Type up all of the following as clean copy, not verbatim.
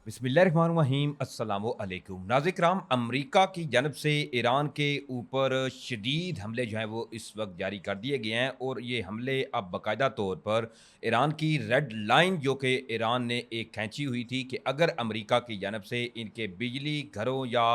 बिस्मिल्लाहिर्रहमानिर्रहीम अस्सलामु अलैकुम नाज़िर-ए-किराम। अमरीका की जानब से ईरान के ऊपर शदीद हमले जो हैं वो इस वक्त जारी कर दिए गए हैं और ये हमले अब बाकायदा तौर पर ईरान की रेड लाइन जो कि ईरान ने एक खींची हुई थी कि अगर अमरीका की जानब से इनके बिजली घरों या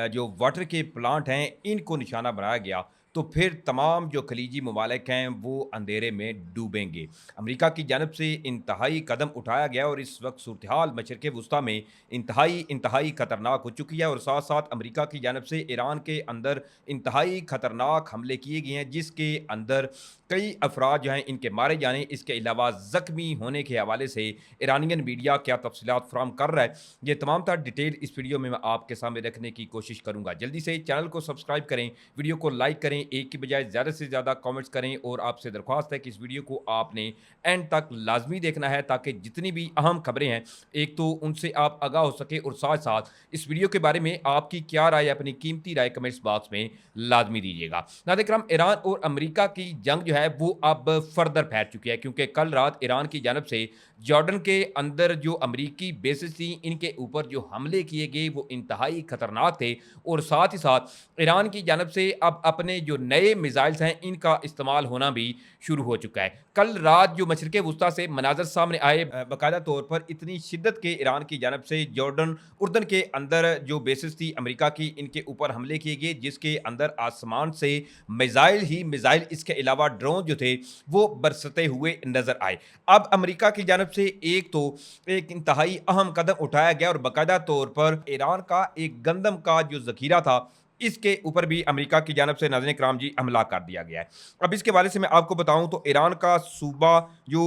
जो वाटर के प्लांट हैं इनको निशाना बनाया गया तो फिर तमाम जो खलीजी ममालिक हैं वो अंधेरे में डूबेंगे। अमेरिका की जानब से इंतहाई कदम उठाया गया और इस वक्त सूरत हाल मशरिक़ वुस्ता में इंतहाई इंतहाई ख़तरनाक हो चुकी है और साथ साथ अमेरिका की जानब से ईरान के अंदर इंतहाई ख़तरनाक हमले किए गए हैं, जिसके अंदर कई अफराद जो हैं इनके मारे जाने, इसके अलावा ज़ख्मी होने के हवाले से ईरानियन मीडिया क्या तफसीलात फराहम कर रहा है, ये तमाम तर डिटेल इस वीडियो में मैं आपके सामने रखने की कोशिश करूँगा। जल्दी से चैनल को सब्सक्राइब करें, वीडियो को लाइक करें, एक की बजाय ज़्यादा से ज़्यादा कमेंट्स करें और आपसे दरख्वास्त है कि इस वीडियो को आपने एंड तक लाजमी देखना है ताकि जितनी भी अहम खबरें हैं एक तो उनसे आप आगाह हो सके और साथ साथ इस वीडियो के बारे में आपकी क्या राय, अपनी कीमती राय कमेंट्स बॉक्स में लाजमी दीजिएगा। नाज़िर-ए-किराम, ईरान और अमेरिका की जंग जो है वो अब फर्दर फैल चुकी है क्योंकि कल रात ईरान की जानब से जॉर्डन के अंदर जो अमरीकी बेसिस थी इनके ऊपर जो हमले किए गए वो इंतहाई खतरनाक थे और साथ ही साथ ईरान की जानब से अब अपने जो नए मिसाइल्स हैं इनका इस्तेमाल होना भी शुरू हो चुका है। कल रात जो मशरिक़ वुस्ता से मनाज़र सामने आए, बाकायदा तौर पर इतनी शिद्दत के ईरान की जानब से जॉर्डन उर्दन के अंदर जो बेसिस थी अमेरिका की इनके ऊपर हमले किए गए, जिसके अंदर आसमान से मिसाइल ही मिसाइल, इसके अलावा ड्रोन जो थे वो बरसते हुए नजर आए। अब अमेरिका की जानब से एक इंतहाई अहम कदम उठाया गया और बाकायदा तौर पर ईरान का एक गंदम का जो जखीरा था इसके ऊपर भी अमेरिका की जानब से नाज़रीन इकराम जी हमला कर दिया गया है। अब इसके बारे से मैं आपको बताऊं तो ईरान का सूबा जो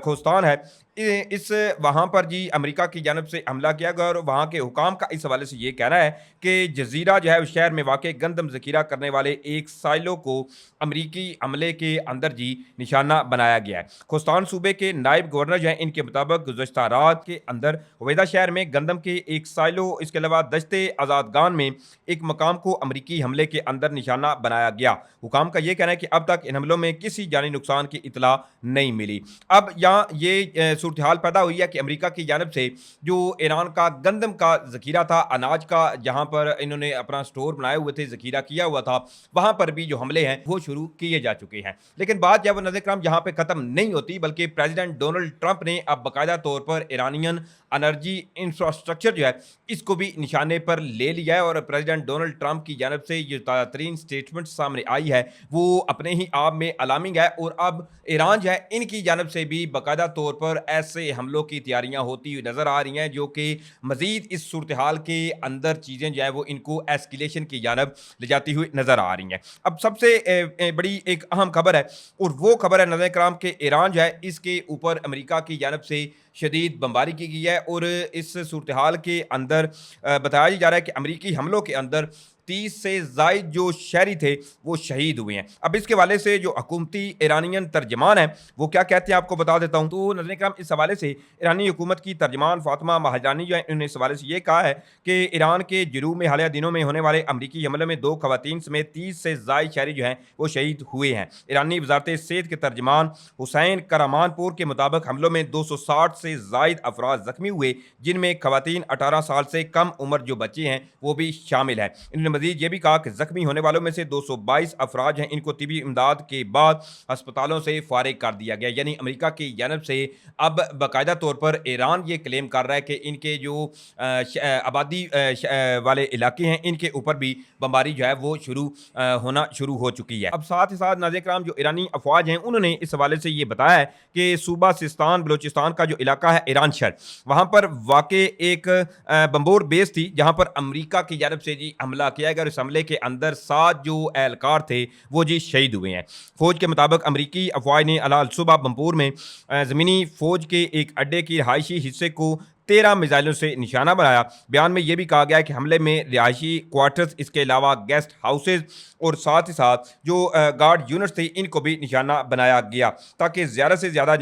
खोस्तान है, इस वहाँ पर जी अमेरिका की जानब से हमला किया गया और वहाँ के हुकाम का इस हवाले से ये कहना है कि जजीरा जो है उस शहर में वाक़ गंदम ज़ख़ीरा करने वाले एक साइलो को अमरीकी हमले के अंदर जी निशाना बनाया गया है। खोस्तान सूबे के नायब गवर्नर जो हैं इनके मुताबिक गुज़श्ता रात के अंदर हुवैदा शहर में गंदम के एक साइलो, इसके अलावा दश्ते आज़ादगान में एक मकाम को अमरीकी हमले के अंदर निशाना बनाया गया। हुकाम का यह कहना है कि अब तक इन हमलों में किसी जानी नुकसान की इतला नहीं मिली। अब यहाँ ये सूरत हाल पैदा हुई है कि अमेरिका की जानब से जो ईरान का गंदम का ज़ख़ीरा था, अनाज का, जहाँ पर इन्होंने अपना स्टोर बनाए हुए थे, ज़ख़ीरा किया हुआ था, वहाँ पर भी जो हमले हैं वो शुरू किए जा चुके हैं। लेकिन बात जब नाज़रीन यहाँ पे ख़त्म नहीं होती, बल्कि प्रेसिडेंट डोनाल्ड ट्रंप ने अब बाकायदा तौर पर ईरानियन एनर्जी इंफ्रास्ट्रक्चर जो है इसको भी निशाने पर ले लिया है और प्रेसिडेंट डोनाल्ड ट्रंप की जानब से जो ताज़ा तरीन स्टेटमेंट सामने आई है वो अपने ही आप में अलार्मिंग है और अब ईरान जो है इनकी जानब से भी बाकायदा तौर पर ऐसे हमलों की तैयारियां होती हुई नजर आ रही हैं जो कि मजीद इस सूरत हाल के अंदर चीज़ें जो है वो इनको एस्केलेशन की जानब ले जाती हुई नजर आ रही हैं। अब सबसे बड़ी एक अहम खबर है और वो खबर है नज़र कराम के ईरान जो है इसके ऊपर अमेरिका की जानब से शदीद बमबारी की गई है और इस सूरत हाल के अंदर बताया जा रहा है कि अमेरिकी हमलों के अंदर 30 से ज़ायद जो शहरी थे वो शहीद हुए हैं। अब इसके हवाले से जो हुकूमती ईरानियन तर्जमान है वो क्या कहते हैं आपको बता देता हूँ। तो नज़र कराम इस हवाले से ईरानी हुकूमत की तर्जमान फातिमा महाजरानी जो है उन्होंने इस हवाले से ये कहा है कि ईरान के जुनूब में हालिया दिनों में होने वाले अमरीकी हमले में 2 खवातीन समेत 30 से ज़ायद शहरी जो हैं वो शहीद हुए हैं। ईरानी वजारत सेहत के तर्जमान हुसैन करामानपुर के मुताबिक हमलों में 260 से ज़ायद अफराद जख्मी हुए, जिनमें खवातीन 18 साल से कम उम्र जो बच्चे हैं वो भी शामिल हैं। इन्होंने मजीद ये भी कहा कि जख्मी होने वालों में से 222 अफराद हैं इनको तिबी इमदाद के बाद अस्पतालों से फारिग कर दिया गया। यानी अमेरिका की जानब से अब बाकायदा तौर पर ईरान ये क्लेम कर रहा है कि इनके जो आबादी वाले इलाके हैं इनके ऊपर भी बमबारी जो है वो होना शुरू हो चुकी है। अब साथ ही साथ नाज़रीन कराम जो ईरानी अफवाज हैं उन्होंने इस हवाले से ये बताया है कि सूबा सिस्तान बलोचिस्तान का जो इलाका है ईरान शहर, वहाँ पर वाक़ई एक बम्बोर बेस थी जहाँ पर अमेरिका की जानब से जी हमला किया गया और इस हमले के अंदर 7 जो एहलकार थे वो जी शहीद हुए हैं। फौज के मुताबिक अमरीकी अफवाज ने अल सुबह बम्बोर में ज़मीनी फौज के एक अड्डे की रिहायशी हिस्से को 13 मिसाइलों से निशाना बनाया। बयान में यह भी कहा गया कि हमले में रिहायशी क्वार्टर्स, इसके अलावा गेस्ट हाउसेज और साथ ही साथ जो गार्ड यूनिट्स थे इनको भी निशाना बनाया गया ताकि ज़्यादा से ज़्यादा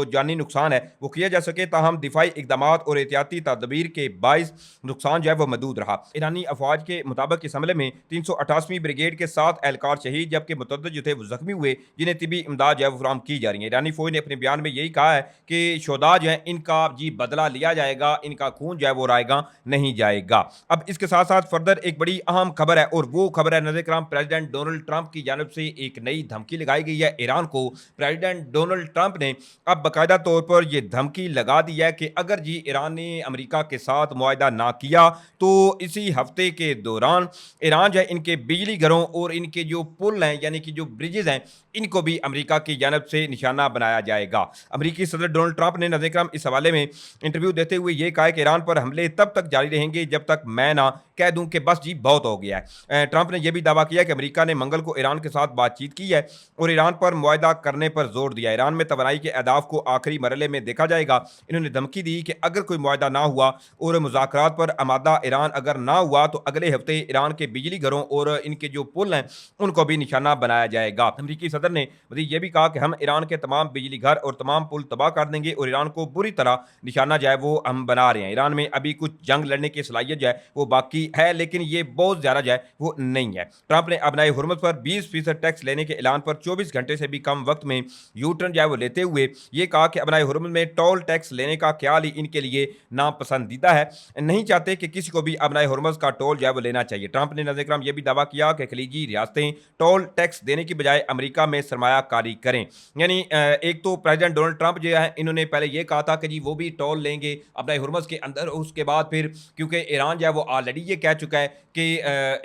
जानी नुकसान है वो किया जा सके। ताहम दिफाई इकदाम और एहतियाती तदबीर के बाइस नुकसान जो है वो महदूद रहा। ईरानी अफवाज के मुताबिक इस हमले में 388वीं ब्रिगेड के 7 एहलकार शहीद जबकि मुतअद्दिद जो थे वो जख्मी हुए, जिन्हें तिबी इमदाद जो है वो फराहम की जा रही है। ईरानी फौज ने अपने बयान में यही कहा है कि शोहदा जो है इनका जी बदला लिया जाएगा जाएगा, इनका खून जो है वो रायगा नहीं जाएगा। अब इसके साथ साथ फर्दर एक बड़ी अहम खबर है और वो खबर है नाज़रीन किराम, प्रेसिडेंट डोनाल्ड ट्रंप की जानिब से एक नई धमकी लगाई गई है ईरान को। प्रेसिडेंट डोनाल्ड ट्रंप ने अब बाकायदा तौर पर यह धमकी लगा दी है कि अगर जी ईरान ने अमेरिका के साथ मुआहदा ना किया तो इसी हफ्ते के दौरान ईरान जो है इनके बिजली घरों और इनके जो पुल हैं यानी कि जो ब्रिजेस हैं इनको भी अमेरिका की जानब से निशाना बनाया जाएगा। अमेरिकी सदर डोनाल्ड ट्रंप ने नाज़रीन किराम इस हवाले में इंटरव्यू देते हुए यह कहा कि ईरान पर हमले तब तक जारी रहेंगे जब तक मैं ना कह दूं कि बस जी बहुत हो गया है। ट्रंप ने यह भी दावा किया कि अमेरिका ने मंगल को ईरान के साथ बातचीत की है और ईरान पर मुआहदा करने पर जोर दिया। ईरान में तवानाई के अहदाफ को आखिरी मरहले में देखा जाएगा। इन्होंने धमकी दी कि अगर कोई मुआहदा ना हुआ और मुज़ाकरात पर आमादा ईरान अगर ना हुआ तो अगले हफ्ते ईरान के बिजली घरों और इनके जो पुल हैं उनको भी निशाना बनाया जाएगा। अमेरिकी सदर ने मज़ीद यह भी कहा कि हम ईरान के तमाम बिजली घर और तमाम पुल तबाह कर देंगे और ईरान को बुरी तरह निशाना जो है वो हम बना रहे हैं। ईरान में अभी कुछ जंग लड़ने की सलाहियत जो है वो बाकी है लेकिन ये बहुत ज़्यादा जो है वो नहीं है। ट्रंप ने अपनाए हुर्मुज़ पर 20% टैक्स लेने के ऐलान पर 24 घंटे से भी कम वक्त में यू टर्न जो है वो लेते हुए ये कहा कि अपनाए हुर्मुज़ में टोल टैक्स लेने का ख्याल ही इनके लिए नापसंदीदा है, नहीं चाहते कि किसी को भी अपनाए हुर्मुज़ का टोल जो है वो लेना चाहिए। ट्रंप ने नाज़रीन किराम ये भी दावा किया कि खलीजी रियासतें टोल टैक्स देने की बजाय अमेरिका में सरमायाकारी करें। यानी एक तो प्रेसिडेंट डोनाल्ड ट्रंप जो है इन्होंने पहले ये कहा था कि जी वो भी टोल लेंगे अपने हुर्मुज़ के अंदर, उसके बाद फिर क्योंकि ईरान जो है वो ऑलरेडी ये कह चुका है कि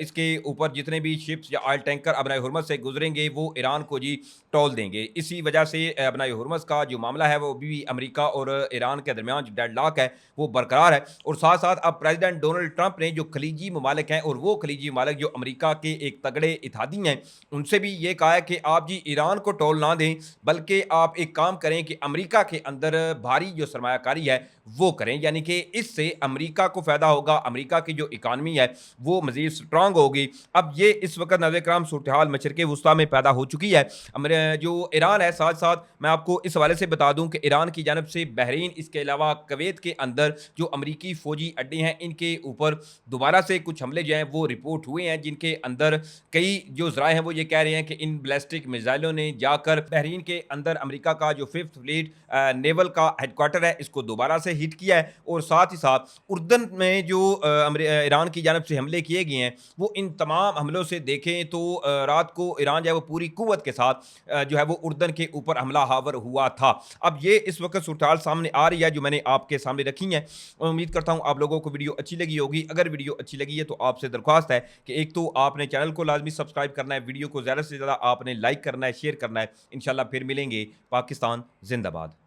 इसके ऊपर जितने भी शिप्स या ऑयल टैंकर अपने हुर्मुज़ से गुजरेंगे वो ईरान को जी टोल देंगे। इसी वजह से अपने हुर्मुज़ का जो मामला है वो भी अमेरिका और ईरान के दरमियान जो डेडलॉक है वो बरकरार है। और साथ साथ अब प्रेसिडेंट डोनाल्ड ट्रंप ने जो खलीजी ममालिक हैं और वो खलीजी ममालिक जो अमेरिका के एक तगड़े इत्तेहादी हैं उनसे भी ये कहा है कि आप जी ईरान को टोल ना दें बल्कि आप एक काम करें कि अमेरिका के अंदर भारी जो सरमायाकारी है वो करें, यानी कि इससे अमेरिका को फ़ायदा होगा, अमेरिका की जो इकानमी है वो मज़ीद स्ट्रांग होगी। अब ये इस वक्त नाज़रीन किराम सूरत हाल मशरिक़ वुस्ता में पैदा हो चुकी है। जो ईरान है साथ साथ मैं आपको इस हवाले से बता दूं कि ईरान की जानब से बहरीन इसके अलावा कुवैत के अंदर जो अमरीकी फ़ौजी अड्डे हैं इनके ऊपर दोबारा से कुछ हमले जो हैं वो रिपोर्ट हुए हैं, जिनके अंदर कई जो ज़राए हैं वो ये कह रहे हैं कि इन बैलिस्टिक मिसाइलों ने जाकर बहरीन के अंदर अमेरिका का जो 5th फ्लीट नेवल का हेडक्वार्टर है इसको दोबारा से हिट किया है। और साथ ही साथ उर्दन में जो ईरान की जानब से हमले किए गए हैं वो इन तमाम हमलों से देखें तो रात को ईरान जो है वो पूरी कुव्वत के साथ जो है वो उर्दन के ऊपर हमला हावर हुआ था। अब ये इस वक्त सूरत सामने आ रही है जो मैंने आपके सामने रखी है। उम्मीद करता हूँ आप लोगों को वीडियो अच्छी लगी होगी। अगर वीडियो अच्छी लगी है तो आपसे दरख्वास्त है कि एक तो आपने चैनल को लाजमी सब्सक्राइब करना है, वीडियो को ज़्यादा से ज़्यादा आपने लाइक करना है, शेयर करना है। इंशाल्लाह फिर मिलेंगे। पाकिस्तान जिंदाबाद।